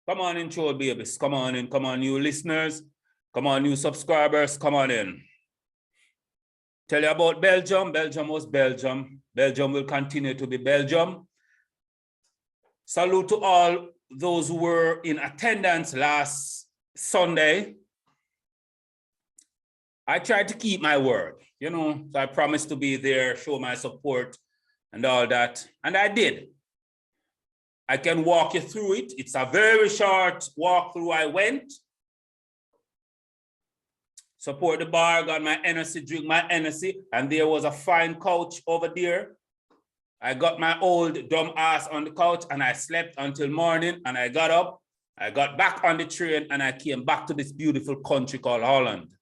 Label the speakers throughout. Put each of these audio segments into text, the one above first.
Speaker 1: Come on in, troll babies. Come on in. Come on, new listeners. Come on, new subscribers. Come on in. Tell you about Belgium. Belgium was Belgium. Belgium will continue to be Belgium. Salute to all those who were in attendance last Sunday. I tried to keep my word, you know, so I promised to be there, show my support and all that, and I did. I can walk you through it. It's a very short walkthrough. I went, support the bar, got my energy, drink my energy, and there was a fine couch over there. I got my old dumb ass on the couch and I slept until morning, and I got up, I got back on the train, and I came back to this beautiful country called Holland.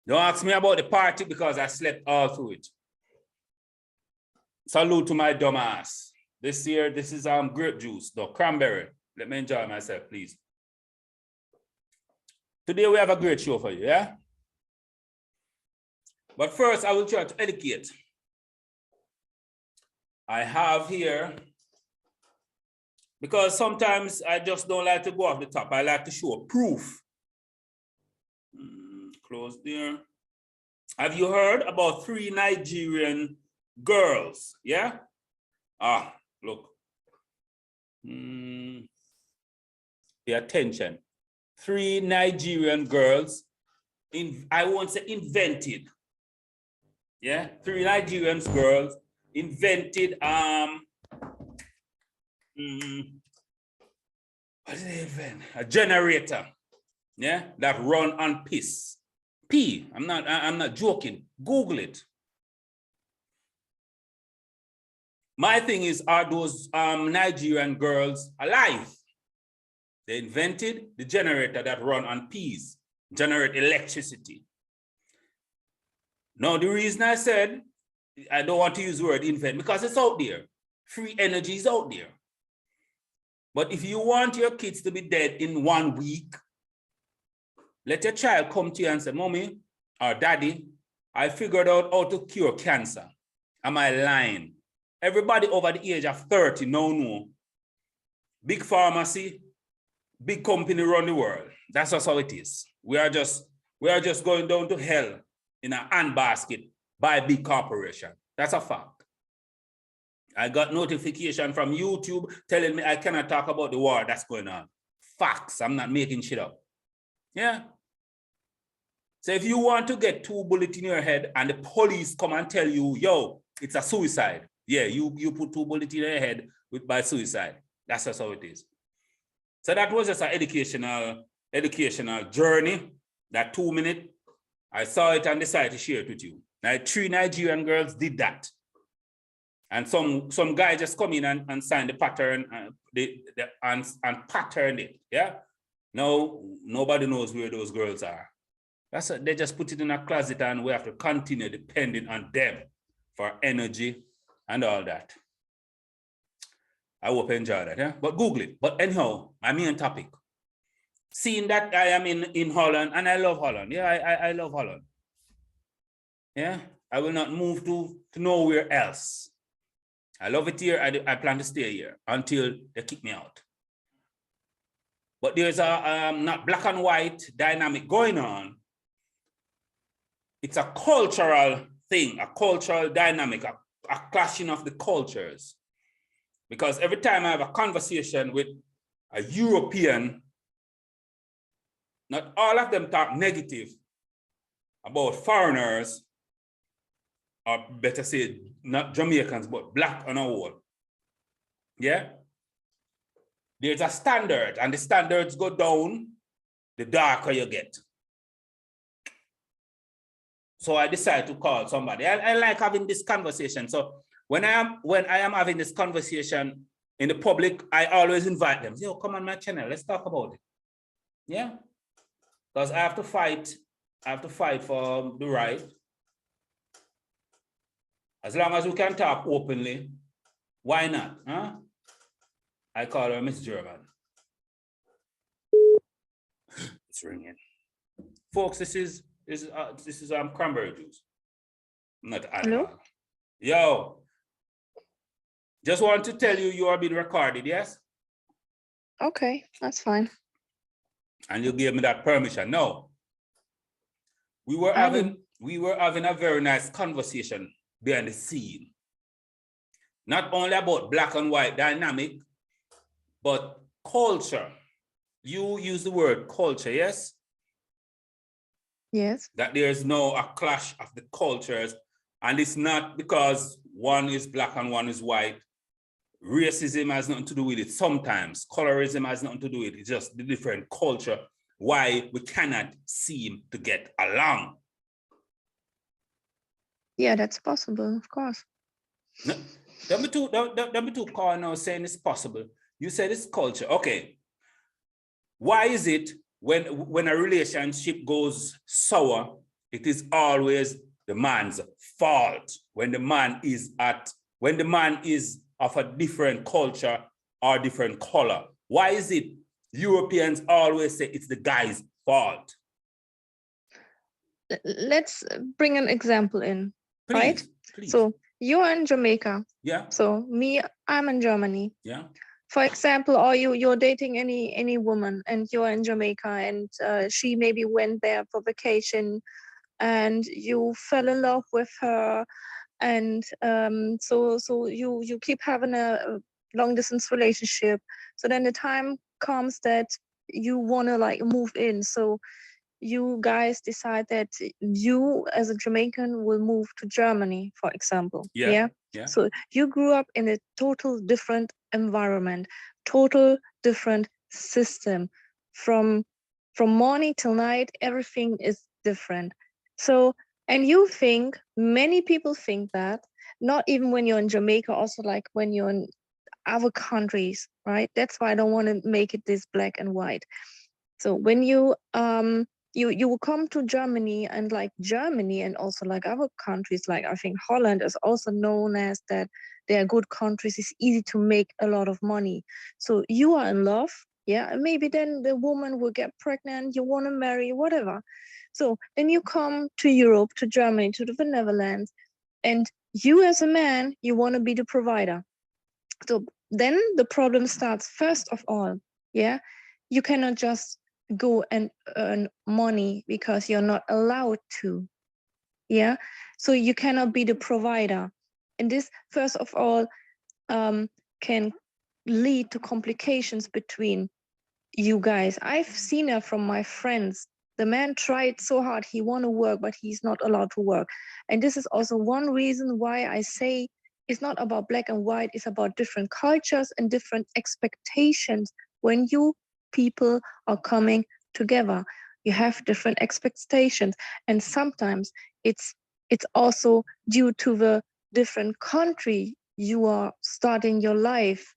Speaker 1: Don't ask me about the party because I slept all through it. Salute to my dumb ass. This year, this is grape juice, no cranberry. Let me enjoy myself, please. Today we have a great show for you, yeah? But first, I will try to educate. I have here, because sometimes I just don't like to go off the top. I like to show proof. Close there. Have you heard about 3 Nigerian girls? Yeah? Look. Pay attention. 3 Nigerian girls, I won't say invented. Yeah? 3 Nigerian girls invented, what did they invent? A generator. Yeah? That run on piss. P. I'm not joking. Google it. My thing is, are those Nigerian girls alive? They invented the generator that run on peas, generate electricity. Now, the reason I said I don't want to use the word invent, because it's out there. Free energy is out there. But if you want your kids to be dead in 1 week, let your child come to you and say, Mommy or Daddy, I figured out how to cure cancer. Am I lying? Everybody over the age of 30 now know. Big pharmacy, big company run the world. That's just how it is. We are just going down to hell in a handbasket by a big corporation. That's a fact. I got notification from YouTube telling me I cannot talk about the war that's going on. Facts. I'm not making shit up. Yeah. So if you want to get 2 bullets in your head and the police come and tell you, yo, it's a suicide. Yeah, you put 2 bullets in your head by suicide. That's just how it is. So that was just an educational journey. That 2 minutes, I saw it and decided to share it with you. Now, 3 Nigerian girls did that. And some guy just come in and signed the pattern and patterned it. Yeah. Now, nobody knows where those girls are. They just put it in a closet and we have to continue depending on them for energy and all that. I hope you enjoy that, yeah? But Google it. But anyhow, my main topic. Seeing that I am in Holland, and I love Holland. Yeah, I love Holland. Yeah, I will not move to nowhere else. I love it here. I plan to stay here until they kick me out. But there's a not black and white dynamic going on. It's a cultural thing, a cultural dynamic, a clashing of the cultures. Because every time I have a conversation with a European, not all of them talk negative about foreigners, or better say, not Jamaicans, but black on a whole. Yeah? There's a standard, and the standards go down, the darker you get. So I decided to call somebody. I like having this conversation. So when I am having this conversation in the public, I always invite them. Yo, come on my channel, let's talk about it. Yeah? Because I have to fight for the right. As long as we can talk openly, why not? Huh? I call her Miss German. It's ringing. Folks, this is cranberry juice. Not alcohol.
Speaker 2: Hello?
Speaker 1: Yo. Just want to tell you, you are being recorded, yes?
Speaker 2: Okay, that's fine.
Speaker 1: And you gave me that permission. No. We were having a very nice conversation behind the scene. Not only about black and white dynamic, but culture. You use the word culture, yes?
Speaker 2: Yes.
Speaker 1: That there's no a clash of the cultures, and it's not because one is black and one is white. Racism has nothing to do with it. Sometimes colorism has nothing to do with it. It's just the different culture, why we cannot seem to get along.
Speaker 2: Yeah, that's possible, of course.
Speaker 1: No, don't be too calm now saying it's possible. You said it's culture. Okay. Why is it when a relationship goes sour, it is always the man's fault when the man is of a different culture or different color? Why is it Europeans always say it's the guy's fault?
Speaker 2: Let's bring an example in,
Speaker 1: Please,
Speaker 2: right?
Speaker 1: please.
Speaker 2: So you're in Jamaica.
Speaker 1: Yeah.
Speaker 2: So me, I'm in Germany.
Speaker 1: Yeah.
Speaker 2: For example, or you're dating any woman and you're in Jamaica, and she maybe went there for vacation and you fell in love with her, and so you keep having a long distance relationship. So then the time comes that you want to like move in. So you guys decide that you as a Jamaican will move to Germany, for example.
Speaker 1: Yeah.
Speaker 2: So you grew up in a total different environment, total different system. From morning till night, everything is different. So, and you think, many people think that, not even when you're in Jamaica, also like when you're in other countries, right? That's why I don't want to make it this black and white. So when you will come to Germany, and like Germany and also like other countries, like I think Holland is also known as that they are good countries. It's easy to make a lot of money. So you are in love, yeah, and maybe then the woman will get pregnant, you want to marry, whatever. So then you come to Europe, to Germany, to the Netherlands, and you as a man, you want to be the provider. So then the problem starts. First of all, yeah, you cannot just go and earn money because you're not allowed to. Yeah, so you cannot be the provider, and this first of all can lead to complications between you guys. I've seen it from my friends. The man tried so hard, he want to work, but he's not allowed to work. And this is also one reason why I say it's not about black and white, it's about different cultures and different expectations. When you people are coming together, you have different expectations. And sometimes it's also due to the different country you are starting your life.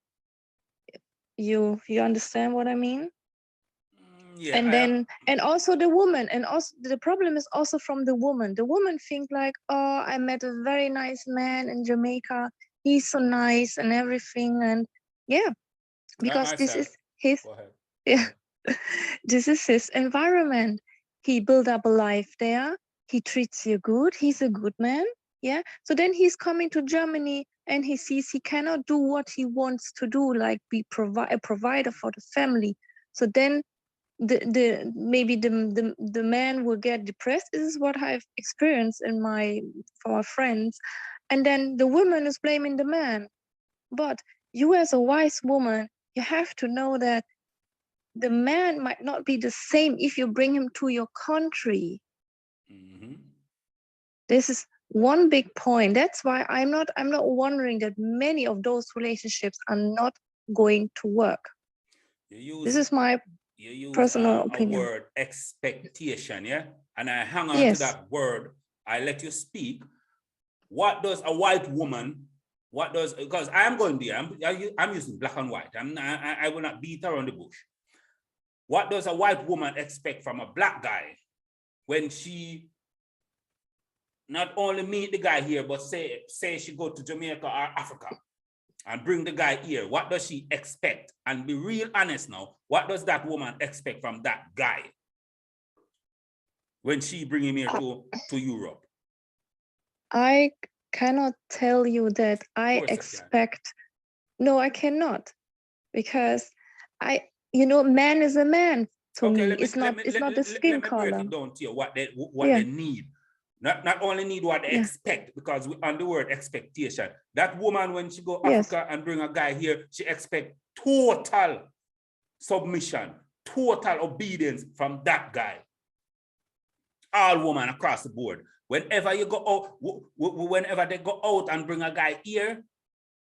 Speaker 2: You understand what I mean?
Speaker 1: Yeah.
Speaker 2: And then and also the woman, and also the problem is also from the woman. The woman think like, oh, I met a very nice man in Jamaica, he's so nice and everything. And yeah, because this is his, yeah, this is his environment. He built up a life there, he treats you good, he's a good man. Yeah, so then he's coming to Germany and he sees he cannot do what he wants to do, like be a provider for the family. So then maybe the man will get depressed. This is what I've experienced for my friends. And then the woman is blaming the man. But you as a wise woman, you have to know that the man might not be the same if you bring him to your country.
Speaker 1: Mm-hmm. This
Speaker 2: is one big point. That's why I'm not wondering that many of those relationships are not going to work. This is my personal opinion.
Speaker 1: A word expectation, yeah? And I hang on to that word. I let you speak. What does a white woman, because I'm going there, I'm using black and white. I will not beat around the bush. What does a white woman expect from a black guy when she not only meet the guy here, but say she go to Jamaica or Africa and bring the guy here? What does she expect? And be real honest now, what does that woman expect from that guy when she bring him here to Europe?
Speaker 2: I cannot tell you that I expect No, I cannot, because man is a man to
Speaker 1: Okay,
Speaker 2: me.
Speaker 1: let me
Speaker 2: It's not the skin
Speaker 1: let me break
Speaker 2: color.
Speaker 1: it down to you what they
Speaker 2: Yeah,
Speaker 1: need. Not only need what they
Speaker 2: yeah,
Speaker 1: expect, because on the word expectation, that woman when she go
Speaker 2: yes.
Speaker 1: Africa and bring a guy here, she expect total submission, total obedience from that guy. All women across the board. Whenever you go out, whenever they go out and bring a guy here,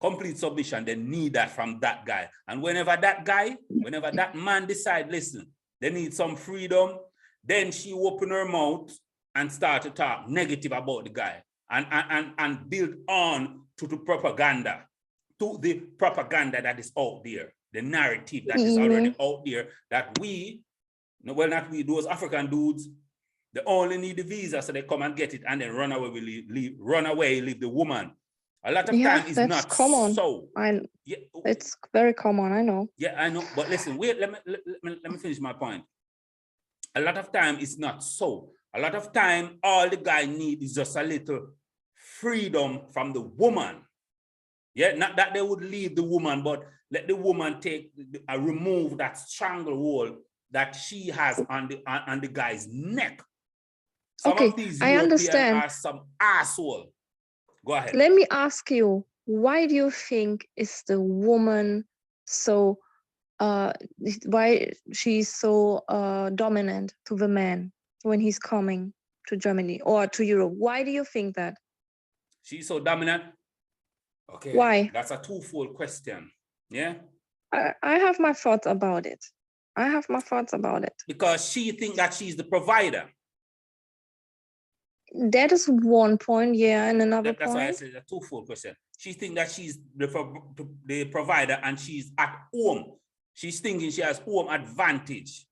Speaker 1: complete submission, they need that from that guy. And whenever that man decide, listen, they need some freedom, then she open her mouth and start to talk negative about the guy and build on to the propaganda that is out there, the narrative that is already out there, that not we, those African dudes, they only need the visa, so they come and get it and then run away, leave the woman. A lot of time it's not
Speaker 2: common.
Speaker 1: so.
Speaker 2: Yeah, it's very common, I know.
Speaker 1: Yeah, I know. But listen, wait, let me finish my point. A lot of time it's not so. A lot of time, all the guy needs is just a little freedom from the woman. Yeah, not that they would leave the woman, but let the woman remove that stranglehold that she has on the guy's neck. Some of these Europeans are some asshole. Go ahead.
Speaker 2: Let me ask you, why do you think is the woman so why she's so dominant to the man when he's coming to Germany or to Europe? Why do you think that?
Speaker 1: She's so dominant? Okay.
Speaker 2: Why?
Speaker 1: That's a twofold question. Yeah.
Speaker 2: I have my thoughts about it.
Speaker 1: Because she thinks that she's the provider.
Speaker 2: That is one point, yeah, and another point.
Speaker 1: That's why I said a twofold question. She thinks that she's the provider and she's at home. She's thinking she has home advantage.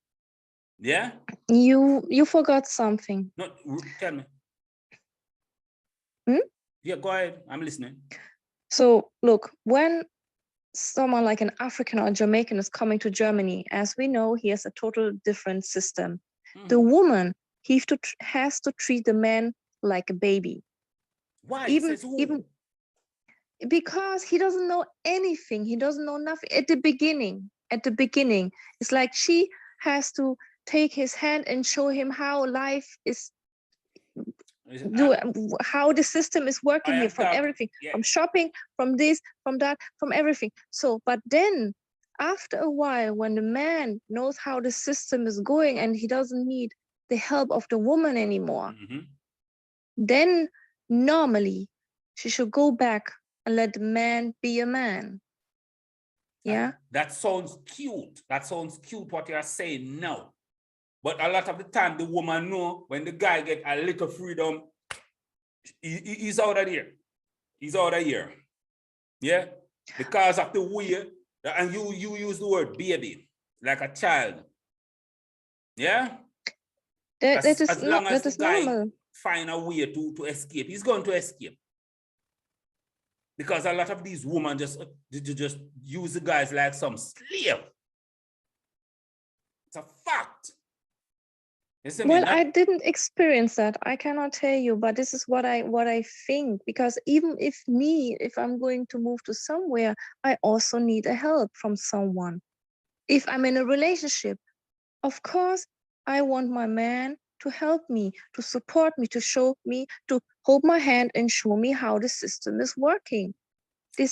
Speaker 1: Yeah?
Speaker 2: You forgot something.
Speaker 1: No, tell me. Yeah, go ahead. I'm listening.
Speaker 2: So look, when someone like an African or Jamaican is coming to Germany, as we know, he has a total different system. The woman, has to treat the man like a baby.
Speaker 1: Why?
Speaker 2: Even because he doesn't know anything. He doesn't know nothing at the beginning. It's like she has to take his hand and show him how life is, how the system is working here, from everything, from shopping, from this, from that, from everything. So, but then after a while, when the man knows how the system is going and he doesn't need the help of the woman anymore, then normally she should go back and let the man be a man. Yeah.
Speaker 1: That sounds cute. That sounds cute what you're saying now. But a lot of the time, the woman know when the guy get a little freedom, he's out of here. He's out of here. Yeah? Because of the way, and you use the word baby, like a child. Yeah?
Speaker 2: That is normal.
Speaker 1: Find a way to escape, he's going to escape. Because a lot of these women just use the guys like some slave. It's a fact.
Speaker 2: Well, I didn't experience that. I cannot tell you, but this is what I think. Because even if I'm going to move to somewhere, I also need a help from someone. If I'm in a relationship, of course, I want my man to help me, to support me, to show me, to hold my hand and show me how the system is working.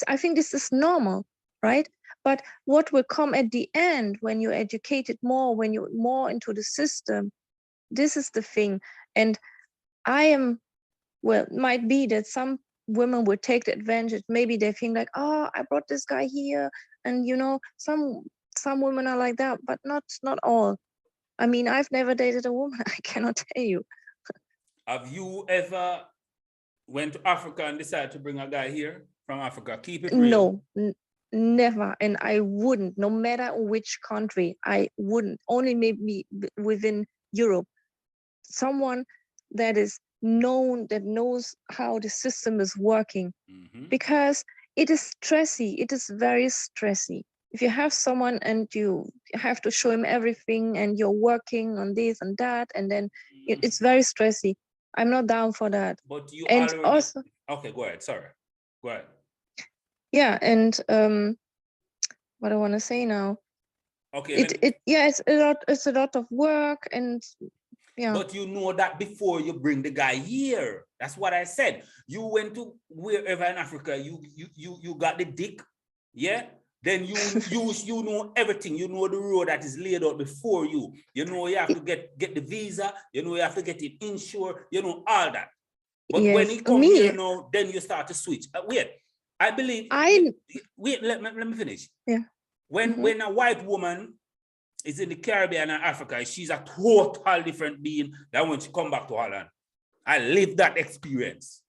Speaker 2: I think this is normal, right? But what will come at the end when you're educated more, when you're more into the system, this is the thing. And it might be that some women would take the advantage. Maybe they think like, oh, I brought this guy here. And some women are like that, but not all. I mean, I've never dated a woman. I cannot tell you.
Speaker 1: Have you ever went to Africa and decided to bring a guy here from Africa? Keep it real.
Speaker 2: No, never. And I wouldn't, no matter which country, I wouldn't. Only maybe within Europe. Someone that is known, that knows how the system is working. Because it is stressy. It is very stressy. If you have someone and you have to show him everything and you're working on this and that, and then it's very stressy. I'm not down for that.
Speaker 1: But you
Speaker 2: and
Speaker 1: already...
Speaker 2: also...
Speaker 1: Okay, go ahead. Sorry. Go ahead.
Speaker 2: yeah, and what I want to say now,
Speaker 1: Okay,
Speaker 2: it's a lot of work, and yeah.
Speaker 1: But you know that before you bring the guy here. That's what I said. You went to wherever in Africa, you got the dick, yeah? Then you know everything. You know the road that is laid out before you. You know you have to get the visa, you know you have to get it insured, you know, all that. But when
Speaker 2: Yes,
Speaker 1: he come here now, then you start to switch. Wait, I believe, wait, let me finish.
Speaker 2: Yeah.
Speaker 1: When a white woman is in the Caribbean and Africa, she's a total different being than when she come back to Holland. I lived that experience.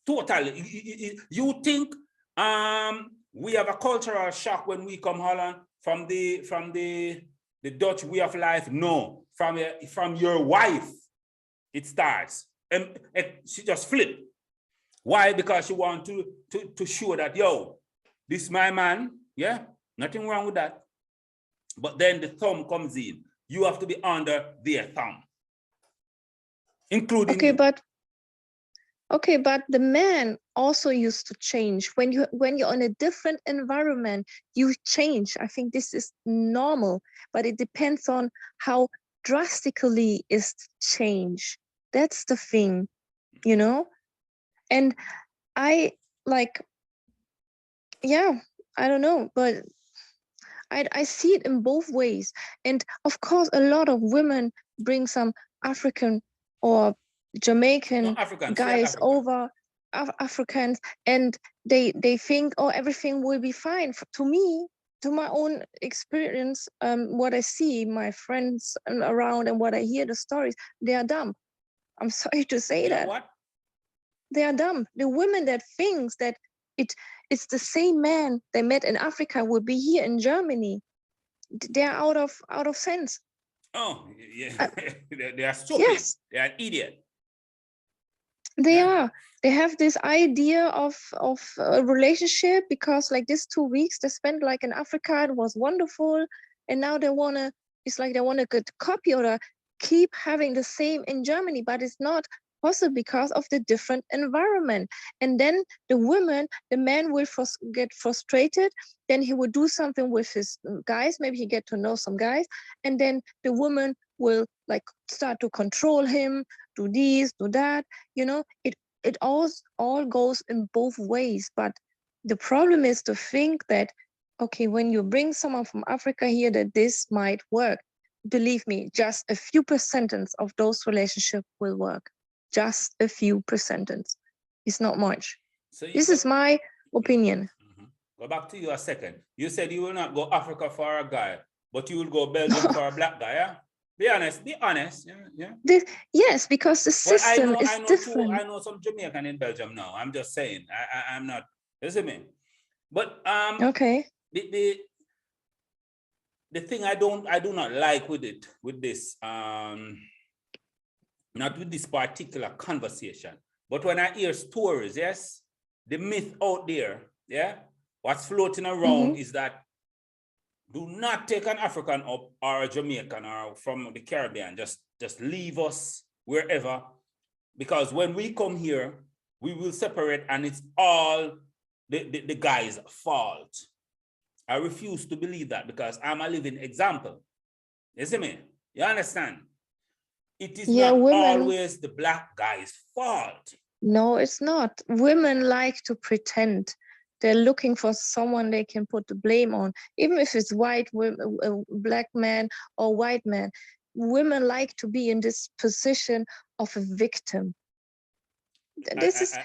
Speaker 1: Totally. You think we have a cultural shock when we come Holland from the Dutch way of life? No, from your wife, it starts. And she just flipped. Why? Because she want to show that, yo, this is my man, yeah, nothing wrong with that. But then the thumb comes in. You have to be under their thumb, including
Speaker 2: okay,
Speaker 1: you.
Speaker 2: but the man also used to change. When you're in a different environment, you change. I think this is normal, but it depends on how drastically is change. That's the thing, you know? And I like, yeah, I don't know, but I see it in both ways. And of course, a lot of women bring some African or Jamaican guys over, Africans, and they think, oh, everything will be fine. To me, to my own experience, what I see, my friends around and what I hear the stories, they are dumb. I'm sorry to say that.
Speaker 1: What?
Speaker 2: They are dumb. The women that thinks that it's the same man they met in Africa will be here in Germany. They're out of sense.
Speaker 1: Oh, yeah. They are stupid.
Speaker 2: Yes.
Speaker 1: They are an idiot.
Speaker 2: They are. They have this idea of a relationship because like this 2 weeks they spent like in Africa, it was wonderful. And now they wanna, it's like they wanna get copy or keep having the same in Germany, but it's not possible because of the different environment. And then the man will get frustrated. Then he will do something with his guys. Maybe he get to know some guys. And then the woman will like start to control him, do this, do that. You know, it all goes in both ways. But the problem is to think that, okay, when you bring someone from Africa here, that this might work. Believe me, just a few percentages of those relationships will work. Just a few percentages. It's not much. So this is my opinion.
Speaker 1: Go back to you a second. You said you will not go Africa for a guy, but you will go Belgium for a black guy, yeah? Be honest, yeah.
Speaker 2: Yes, because the system is different.
Speaker 1: I know some Jamaican in Belgium now. I'm just saying. I'm not, listen me. But
Speaker 2: okay.
Speaker 1: The thing I do not like with this, not with this particular conversation, but when I hear stories, yes, the myth out there, yeah, what's floating around is that do not take an African up or a Jamaican or from the Caribbean. Just leave us wherever, because when we come here, we will separate and it's all the guy's fault. I refuse to believe that because I'm a living example. You see me? You understand? It is not always the black guy's fault.
Speaker 2: No, it's not. Women like to pretend. They're looking for someone they can put the blame on, even if it's white women, black man or white man. Women like to be in this position of a victim. This is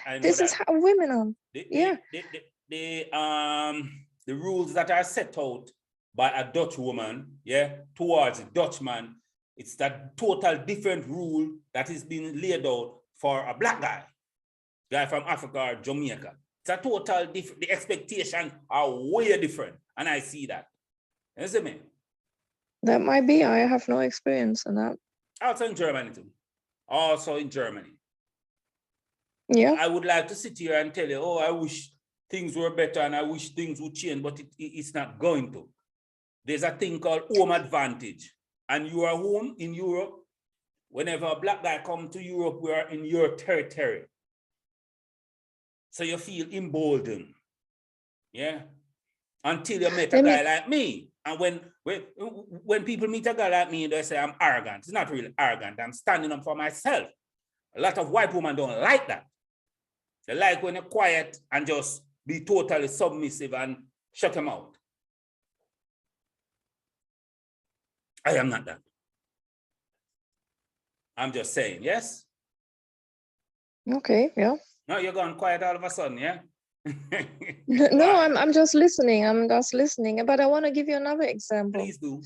Speaker 2: how women are.
Speaker 1: The rules that are set out by a Dutch woman, yeah, towards a Dutchman, it's that total different rule that is being laid out for a black guy from Africa or Jamaica. It's a total different, the expectations are way different. And I see that. You see me?
Speaker 2: That might be, I have no experience in that.
Speaker 1: Also in Germany too. Also in Germany.
Speaker 2: Yeah.
Speaker 1: I would like to sit here and tell you, oh, I wish things were better and I wish things would change, but it's not going to. There's a thing called home advantage. And you are home in Europe. Whenever a black guy comes to Europe, we are in your territory. So you feel emboldened. Yeah. Until you meet a
Speaker 2: Let me-
Speaker 1: guy like me. And when people meet a guy like me, they say I'm arrogant. It's not really arrogant. I'm standing up for myself. A lot of white women don't like that. They like when you're quiet and just be totally submissive and shut them out. I am not that. I'm just saying, yes?
Speaker 2: Okay, yeah.
Speaker 1: No, you're gone quiet all of a sudden, yeah?
Speaker 2: No,
Speaker 1: Why?
Speaker 2: I'm just listening. I'm just listening. But I want to give you another example.
Speaker 1: Please do.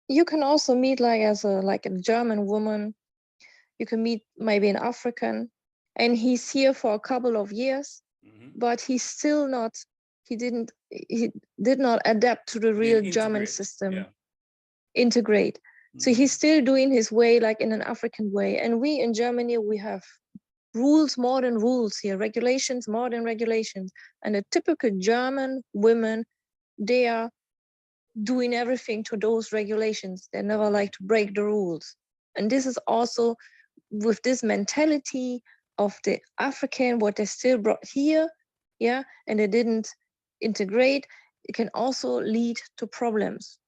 Speaker 2: You can also meet like a German woman. You can meet maybe an African, and he's here for a couple of years, but he did not adapt to the real German system.
Speaker 1: Yeah.
Speaker 2: Integrate. So he's still doing his way like in an African way. And we in Germany, we have rules more than rules here, regulations more than regulations. And the typical German women, they are doing everything to those regulations. They never like to break the rules. And this is also with this mentality of the African, what they still brought here, yeah, and they didn't integrate, it can also lead to problems.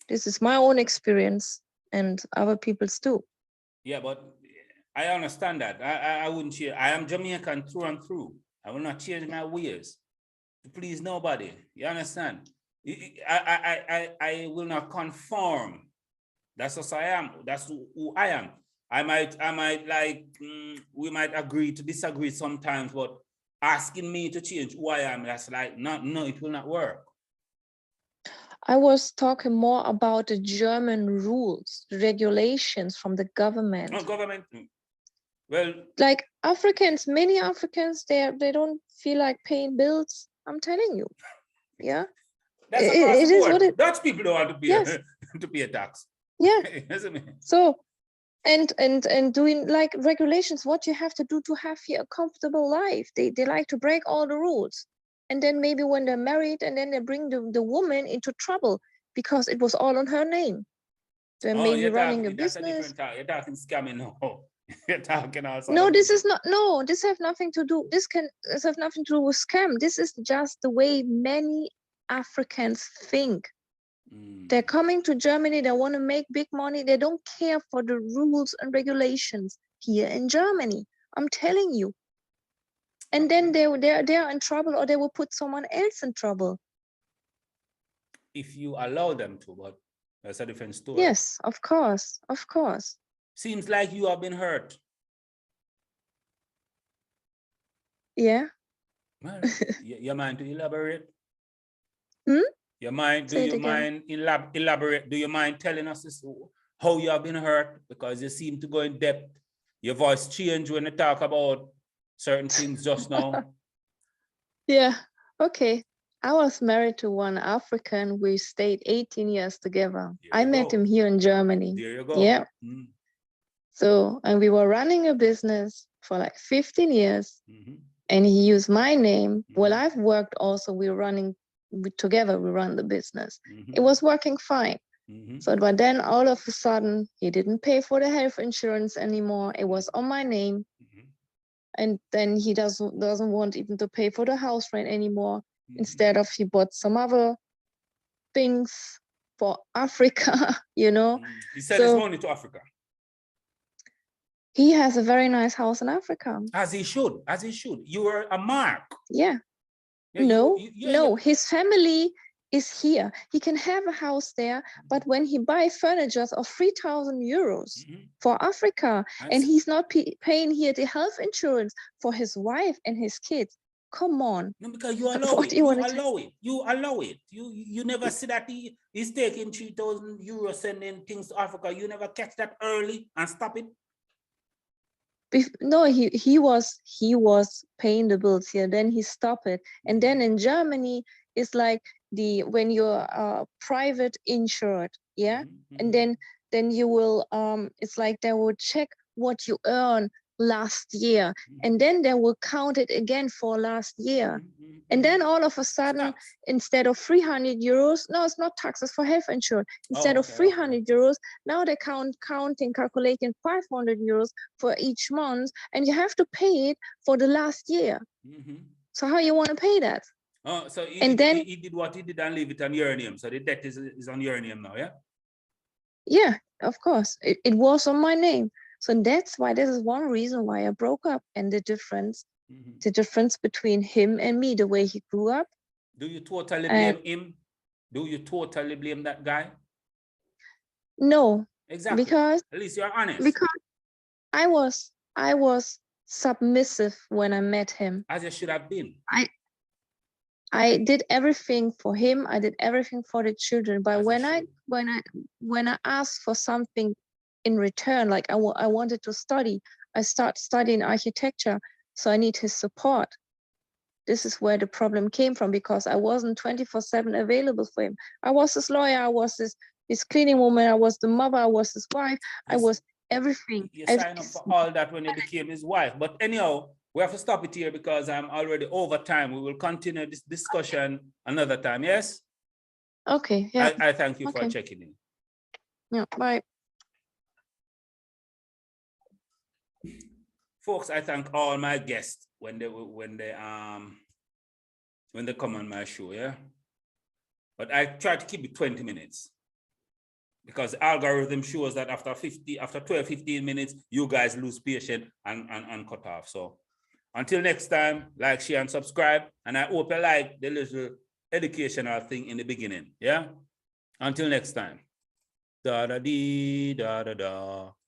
Speaker 2: This is my own experience and other people's too.
Speaker 1: Yeah, but I understand that. I wouldn't change. I am Jamaican through and through. I will not change my ways to please nobody. You understand? I will not conform. That's what I am. That's who I am. I might like, we might agree to disagree sometimes, but asking me to change who I am, that's like, no, it will not work.
Speaker 2: I was talking more about the German rules, the regulations from the government.
Speaker 1: Oh, government. Well,
Speaker 2: like Africans, many Africans, they don't feel like paying bills. I'm telling you, yeah.
Speaker 1: That's across the board.
Speaker 2: What it,
Speaker 1: Dutch people don't want to pay,
Speaker 2: yes.
Speaker 1: to pay a tax.
Speaker 2: Yeah.
Speaker 1: Isn't it?
Speaker 2: So, and doing like regulations, what you have to do to have here a comfortable life. They like to break all the rules. And then maybe when they're married, and then they bring the woman into trouble because it was all on her name. They're maybe running a business.
Speaker 1: You're talking scamming now. You're talking also.
Speaker 2: No, this is not. No, this have nothing to do. This have nothing to do with scam. This is just the way many Africans think. They're coming to Germany. They want to make big money. They don't care for the rules and regulations here in Germany. I'm telling you. And then they're in trouble, or they will put someone else in trouble.
Speaker 1: If you allow them to, but that's a different story.
Speaker 2: Yes, of course, of course.
Speaker 1: Seems like you have been hurt.
Speaker 2: Yeah.
Speaker 1: Well, you mind to elaborate?
Speaker 2: Hmm?
Speaker 1: Do you mind elaborate? Do you mind telling us this, how you have been hurt? Because you seem to go in depth. Your voice changed when you talk about certain things just now.
Speaker 2: Yeah, okay. I was married to one African. We stayed 18 years together. I met him here in Germany.
Speaker 1: There you go.
Speaker 2: Yeah. So, and we were running a business for like 15 years. And he used my name. Well, I've worked also, together we run the business. It was working fine. So, but then all of a sudden, he didn't pay for the health insurance anymore. It was on my name. And then he doesn't want even to pay for the house rent anymore. Instead of, he bought some other things for Africa, you know.
Speaker 1: He sent his money to Africa.
Speaker 2: He has a very nice house in Africa.
Speaker 1: As he should, as he should. You were a mark.
Speaker 2: Yeah. No, his family is here. He can have a house there, but when he buys furniture of 3,000 euros for Africa, and he's not paying here the health insurance for his wife and his kids, come on.
Speaker 1: No, because you allow it. You allow it. You allow it. You never see that he's taking 3,000 euros sending things to Africa. You never catch that early and stop it.
Speaker 2: No, he was paying the bills here. Then he stopped it, and then in Germany it's like when you're private insured, yeah, and then you will it's like they will check what you earn last year, and then they will count it again for last year. And then all of a sudden, instead of 300 euros, no, it's not taxes for health insurance. Instead of 300 euros, now they calculating 500 euros for each month, and you have to pay it for the last year. So how you want to pay that?
Speaker 1: Oh, so he,
Speaker 2: And then,
Speaker 1: he did what he did and leave it on your name. So the debt is on your name now, yeah?
Speaker 2: yeah, of course, it was on my name. So that's why this is one reason why I broke up, and the difference between him and me, the way he grew up.
Speaker 1: Do you totally
Speaker 2: And
Speaker 1: blame him? Do you totally blame that guy?
Speaker 2: no,
Speaker 1: Exactly.
Speaker 2: because
Speaker 1: At least you're honest.
Speaker 2: because I was submissive when I met him.
Speaker 1: As you should have been.
Speaker 2: I did everything for him. I did everything for the children. But
Speaker 1: As you
Speaker 2: when I asked for something in return, like I wanted to study, I start studying architecture. So I need his support. This is where the problem came from, because I wasn't 24/7 available for him. I was his lawyer. I was his cleaning woman. I was the mother. I was his wife. I was everything.
Speaker 1: You signed up for all that when you became his wife. But anyhow, we have to stop it here because I'm already over time. We will continue this discussion another time. Yes?
Speaker 2: Okay. Yeah.
Speaker 1: I thank you for
Speaker 2: Okay.
Speaker 1: checking in.
Speaker 2: Yeah. Bye.
Speaker 1: Folks, I thank all my guests when they come on my show, yeah. But I try to keep it 20 minutes. Because the algorithm shows that after 12, 15 minutes, you guys lose patience and cut off. So until next time, like, share, and subscribe. And I hope you like the little educational thing in the beginning. Yeah? Until next time. Da da dee da da da.